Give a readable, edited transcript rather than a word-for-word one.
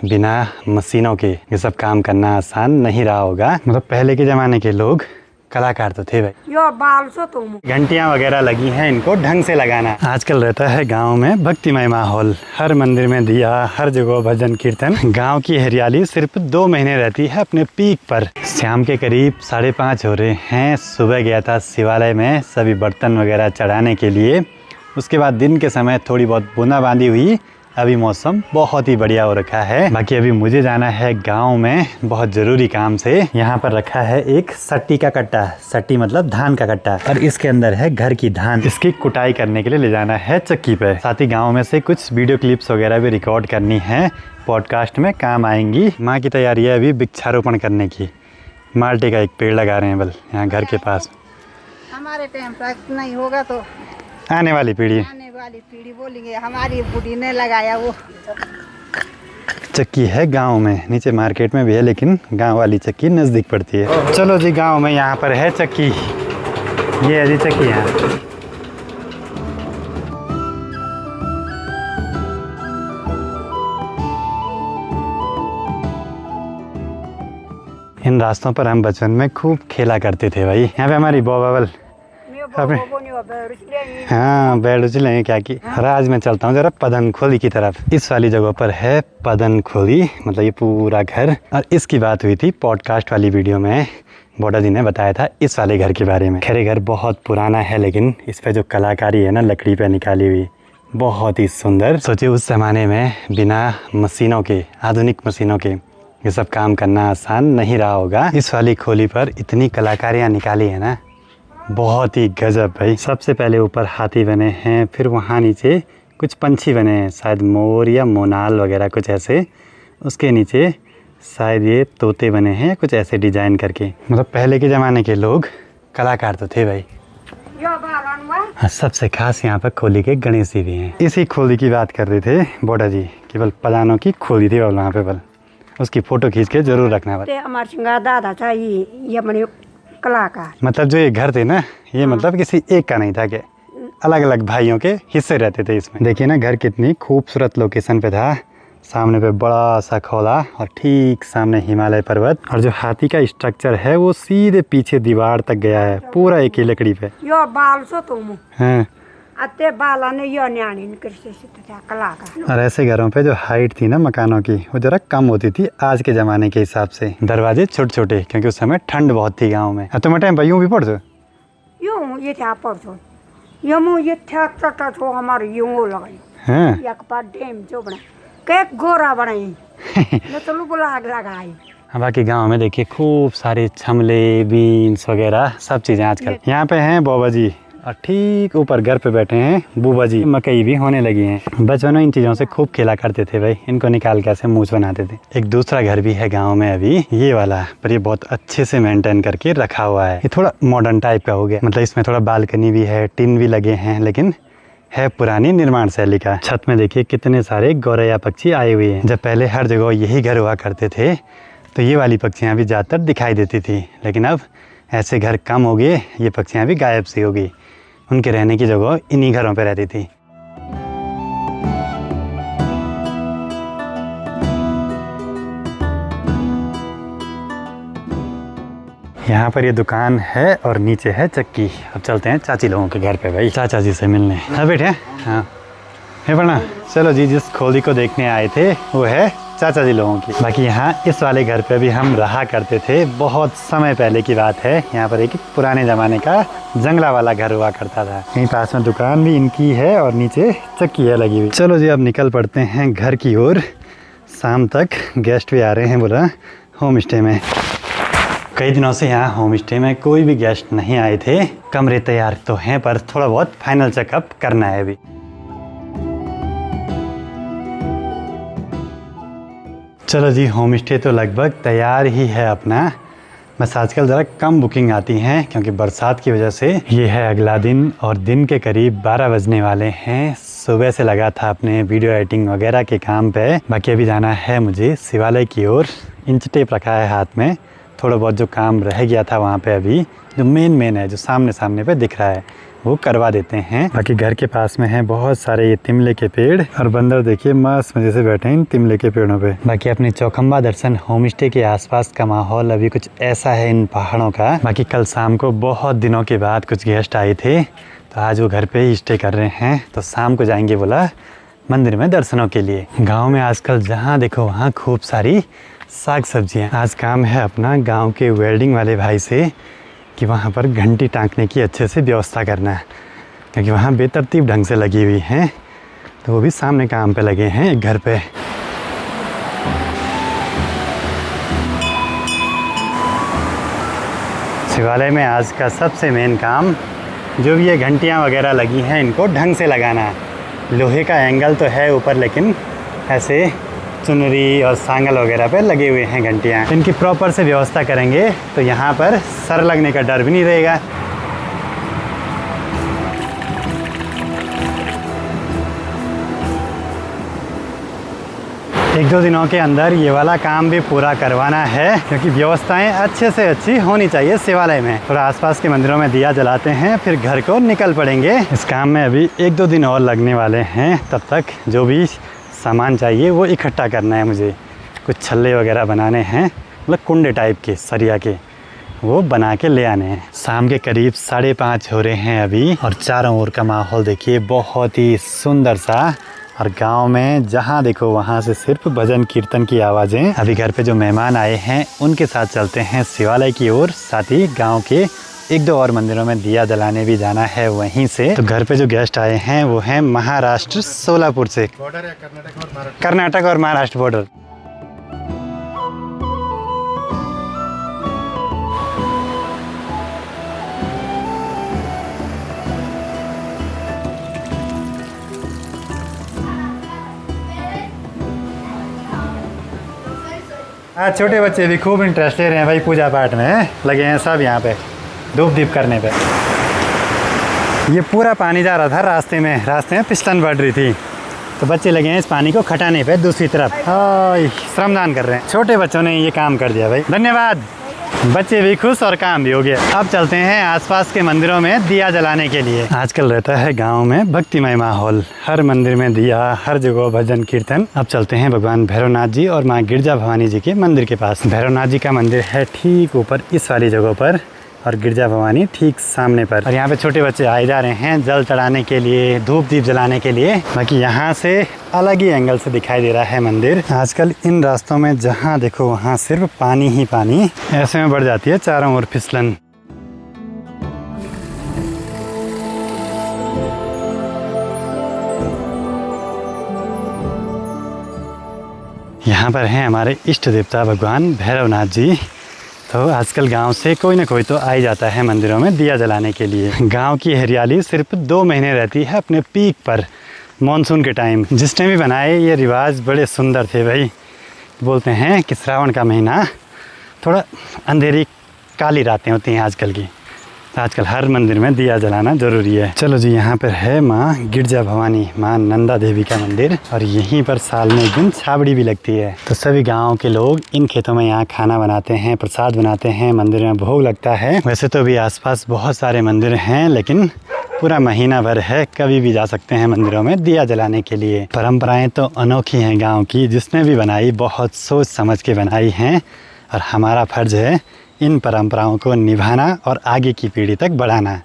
बिना मशीनों के ये सब काम करना आसान नहीं रहा होगा। मतलब पहले के ज़माने के लोग कलाकार तो थे भाई। यो बाल सो तुम घंटियाँ वगैरह लगी हैं, इनको ढंग से लगाना। आजकल रहता है गांव में भक्तिमय माहौल, हर मंदिर में दिया, हर जगह भजन कीर्तन। गांव की हरियाली सिर्फ 2 महीने रहती है अपने पीक पर। शाम के करीब 5:30 हो रहे हैं। सुबह गया था शिवालय में सभी बर्तन वगैरह चढ़ाने के लिए। उसके बाद दिन के समय थोड़ी बहुत बूंदाबांदी हुई। अभी मौसम बहुत ही बढ़िया हो रखा है। बाकी अभी मुझे जाना है गांव में बहुत ज़रूरी काम से। यहाँ पर रखा है एक सट्टी का कट्टा। सट्टी मतलब धान का कट्टा, और इसके अंदर है घर की धान। इसकी कुटाई करने के लिए ले जाना है चक्की पे। साथ ही गाँव में से कुछ वीडियो क्लिप्स वगैरह भी रिकॉर्ड करनी है, पॉडकास्ट में काम आएंगी। माँ की तैयारी है अभी वृक्षारोपण करने की। माल्टे का एक पेड़ लगा रहे हैं बल यहाँ घर के पास। हमारे टाइम तक नहीं होगा तो आने वाली पीढ़ी बोलेंगे हमारी बूढ़ी ने लगाया वो। चक्की है गांव में, नीचे मार्केट में भी है, लेकिन गांव वाली चक्की नज़दीक पड़ती है। चलो जी, गांव में यहाँ पर है चक्की। ये है जी चक्की यहाँ। इन रास्तों पर हम बचपन में खूब खेला करते थे भाई। यहाँ पे हमारी बॉबल हाँ बैठ उछलेंगे क्या की। आज मैं चलता हूँ जरा पदनखोली की तरफ। इस वाली जगह पर है पदनखोली, मतलब ये पूरा घर। और इसकी बात हुई थी पॉडकास्ट वाली वीडियो में, बोडा जी ने बताया था इस वाले घर के बारे में। खैर घर बहुत पुराना है, लेकिन इस पे जो कलाकारी है ना लकड़ी पे निकाली हुई, बहुत ही सुंदर। सोचिए उस ज़माने में बिना मशीनों के, आधुनिक मशीनों के ये सब काम करना आसान नहीं रहा होगा। इस वाली खोली पर इतनी कलाकारियाँ निकाली है ना, बहुत ही गजब भाई। सबसे पहले ऊपर हाथी बने हैं, फिर वहाँ नीचे कुछ पंछी बने हैं, शायद मोर या मोनाल वगैरह कुछ ऐसे। उसके नीचे शायद ये तोते बने हैं, कुछ ऐसे डिजाइन करके। मतलब पहले के ज़माने के लोग कलाकार तो थे भाई। हाँ, सबसे खास यहाँ पर खोली के गणेश जी भी हैं। इसी खोली की बात कर रहे थे बोडा जी, केवल पदानों की खोली थी वहाँ पे बल। उसकी फ़ोटो खींच के ज़रूर रखना। हमारे दादा था ये अपने कलाकार। मतलब जो ये घर थे ना, ये मतलब किसी एक का नहीं था, कि अलग अलग भाइयों के हिस्से रहते थे इसमें। देखिए ना घर कितनी खूबसूरत लोकेशन पे था। सामने पे बड़ा सा खोला और ठीक सामने हिमालय पर्वत, और जो हाथी का स्ट्रक्चर है वो सीधे पीछे दीवार तक गया है, पूरा एक ही लकड़ी पे। यो बाल सो तुम हाँ। अते बाला ने यो न्याणी कलाकार। और ऐसे घरों पे जो हाइट थी ना मकानों की, वो जरा कम होती थी आज के ज़माने के हिसाब से। दरवाजे छोटे छोटे, क्योंकि उस समय ठंड बहुत थी गाँव में। तो मैं टाइम भाइयों भी पढ़ो यूँ ये था पढ़ो यमु ये था तो हमारे यूँ लगाई। हाँ। एक बार डेम जो बना के गोरा बनाई न तो लोग लाग लगाई। बाकी गांव में देखिए खूब सारे छमले, बीन्स वगैरह सब चीज़ें आजकल। यहाँ पे हैं बाबा जी, और ठीक ऊपर घर पे बैठे हैं बूबा जी। मकई भी होने लगी हैं। बचपन में इन चीज़ों से खूब खेला करते थे भाई। इनको निकाल के ऐसे मूछ बनाते थे। एक दूसरा घर भी है गांव में अभी, ये वाला, पर ये बहुत अच्छे से मेंटेन करके रखा हुआ है। ये थोड़ा मॉडर्न टाइप का हो गया, मतलब इसमें थोड़ा बालकनी भी है, टिन भी लगे हैं, लेकिन है पुरानी निर्माण शैली का। छत में देखिए कितने सारे गौरैया पक्षी आए हुए हैं। जब पहले हर जगह यही घर हुआ करते थे तो ये वाली पक्षियाँ भी ज़्यादातर दिखाई देती थी, लेकिन अब ऐसे घर कम हो गए, ये पक्षियाँ भी गायब सी हो गई। उनके रहने की जगह इन्हीं घरों पे रहती थी। यहाँ पर ये दुकान है और नीचे है चक्की। अब चलते हैं चाची लोगों के घर पे भाई, चाचा जी से मिलने। हाँ बेटे, हाँ है बना। चलो जी, जिस खोली को देखने आए थे वो है चाचा जी लोगों की। बाकी यहाँ इस वाले घर पे भी हम रहा करते थे, बहुत समय पहले की बात है। यहाँ पर एक पुराने ज़माने का जंगला वाला घर हुआ करता था। यहीं पास में दुकान भी इनकी है और नीचे चक्की है लगी हुई। चलो जी, अब निकल पड़ते हैं घर की ओर। शाम तक गेस्ट भी आ रहे हैं बोला होम स्टे में। कई दिनों से यहाँ होम स्टे में कोई भी गेस्ट नहीं आए थे। कमरे तैयार तो हैं, पर थोड़ा बहुत फाइनल चेकअप करना है अभी। चलो जी, होम स्टे तो लगभग तैयार ही है अपना। बस आजकल ज़रा कम बुकिंग आती हैं क्योंकि बरसात की वजह से। ये है अगला दिन और दिन के करीब 12 बजने वाले हैं। सुबह से लगा था अपने वीडियो एडिटिंग वगैरह के काम पे। बाकी अभी जाना है मुझे शिवालय की ओर। इंच टेप रखा है हाथ में। थोड़ा बहुत जो काम रह गया था वहाँ पे, अभी जो मेन है, जो सामने पे दिख रहा है, वो करवा देते हैं। बाकी घर के पास में है बहुत सारे ये तिमले के पेड़ और बंदर देखिए मस्त मजे से बैठे हैं इन तिमले के पेड़ों पे। बाकी अपने चौखंबा दर्शन होम स्टे के आसपास का माहौल अभी कुछ ऐसा है इन पहाड़ों का। बाकी कल शाम को बहुत दिनों के बाद कुछ गेस्ट आए थे तो आज वो घर पे ही स्टे कर रहे हैं, तो शाम को जाएंगे बोला मंदिर में दर्शनों के लिए। गांव में आजकल जहां देखो वहां खूब सारी साग सब्जियां। आज काम है अपना गांव के वेल्डिंग वाले भाई से कि वहां पर घंटी टाँकने की अच्छे से व्यवस्था करना है, क्योंकि वहाँ बेतरतीब ढंग से लगी हुई हैं, तो वो भी सामने काम पे लगे हैं एक घर पे। शिवालय में आज का सबसे मेन काम जो भी ये घंटियाँ वगैरह लगी हैं इनको ढंग से लगाना है। लोहे का एंगल तो है ऊपर, लेकिन ऐसे चुनरी और सांगल वगैरह पे लगे हुए हैं घंटियाँ। इनकी प्रॉपर से व्यवस्था करेंगे तो यहाँ पर सर लगने का डर भी नहीं रहेगा। एक दो दिनों के अंदर ये वाला काम भी पूरा करवाना है, क्योंकि व्यवस्थाएं अच्छे से अच्छी होनी चाहिए शिवालय में। और आसपास के मंदिरों में दिया जलाते हैं, फिर घर को निकल पड़ेंगे। इस काम में अभी एक दो दिन और लगने वाले हैं, तब तक जो भी सामान चाहिए वो इकट्ठा करना है मुझे। कुछ छल्ले वगैरह बनाने हैं, मतलब कुंडे टाइप के सरिया के, वो बना के ले आने हैं। शाम के करीब 5:30 हो रहे हैं अभी और चारों ओर का माहौल देखिए बहुत ही सुंदर सा। और गांव में जहां देखो वहां से सिर्फ भजन कीर्तन की आवाज़ें। अभी घर पे जो मेहमान आए हैं उनके साथ चलते हैं शिवालय की ओर, साथ ही गाँव के एक दो और मंदिरों में दिया जलाने भी जाना है वहीं से। तो घर पे जो गेस्ट आए हैं वो हैं महाराष्ट्र सोलापुर से। बॉर्डर है कर्नाटक और महाराष्ट्र। कर्नाटक और महाराष्ट्र बॉर्डर। आज छोटे बच्चे भी खूब इंटरेस्ट ले रहे हैं भाई, पूजा पाठ में लगे हैं सब यहाँ पे धूप दीप करने पे। ये पूरा पानी जा रहा था रास्ते में पिस्टन बढ़ रही थी, तो बच्चे लगे हैं इस पानी को खटाने पे दूसरी तरफ। हाय श्रमदान कर रहे हैं, छोटे बच्चों ने ये काम कर दिया भाई, धन्यवाद। बच्चे भी खुश और काम भी हो गया। अब चलते हैं आसपास के मंदिरों में दिया जलाने के लिए। आजकल रहता है गांव में भक्तिमय माहौल, हर मंदिर में दिया, हर जगह भजन कीर्तन। अब चलते हैं भगवान भैरवनाथ जी और माँ गिरजा भवानी जी के मंदिर के पास। भैरवनाथ जी का मंदिर है ठीक ऊपर इस वाली जगह पर और गिरजा भवानी ठीक सामने पर। और यहाँ पे छोटे बच्चे आए जा रहे हैं जल चढ़ाने के लिए, धूप दीप जलाने के लिए। बाकी यहाँ से अलग ही एंगल से दिखाई दे रहा है मंदिर। आजकल इन रास्तों में जहाँ देखो वहाँ सिर्फ पानी ही पानी, ऐसे में बढ़ जाती है चारों ओर फिसलन। यहाँ पर हैं हमारे इष्ट देवता भगवान भैरवनाथ जी। तो आजकल गांव से कोई ना कोई तो आ ही जाता है मंदिरों में दिया जलाने के लिए। गांव की हरियाली सिर्फ 2 महीने रहती है अपने पीक पर, मॉनसून के टाइम। जिसने भी बनाए ये रिवाज बड़े सुंदर थे भाई। बोलते हैं कि श्रावण का महीना थोड़ा अंधेरी काली रातें होती हैं आजकल की, आजकल हर मंदिर में दिया जलाना ज़रूरी है। चलो जी, यहाँ पर है माँ गिरजा भवानी, माँ नंदा देवी का मंदिर, और यहीं पर साल में एक दिन छाबड़ी भी लगती है। तो सभी गाँव के लोग इन खेतों में यहाँ खाना बनाते हैं, प्रसाद बनाते हैं, मंदिर में भोग लगता है। वैसे तो भी आसपास बहुत सारे मंदिर हैं, लेकिन पूरा महीना भर है, कभी भी जा सकते हैं मंदिरों में दिया जलाने के लिए। परंपराएं तो अनोखी हैं गाँव की, जिसने भी बनाई बहुत सोच समझ के बनाई हैं, और हमारा फर्ज है इन परंपराओं को निभाना और आगे की पीढ़ी तक बढ़ाना।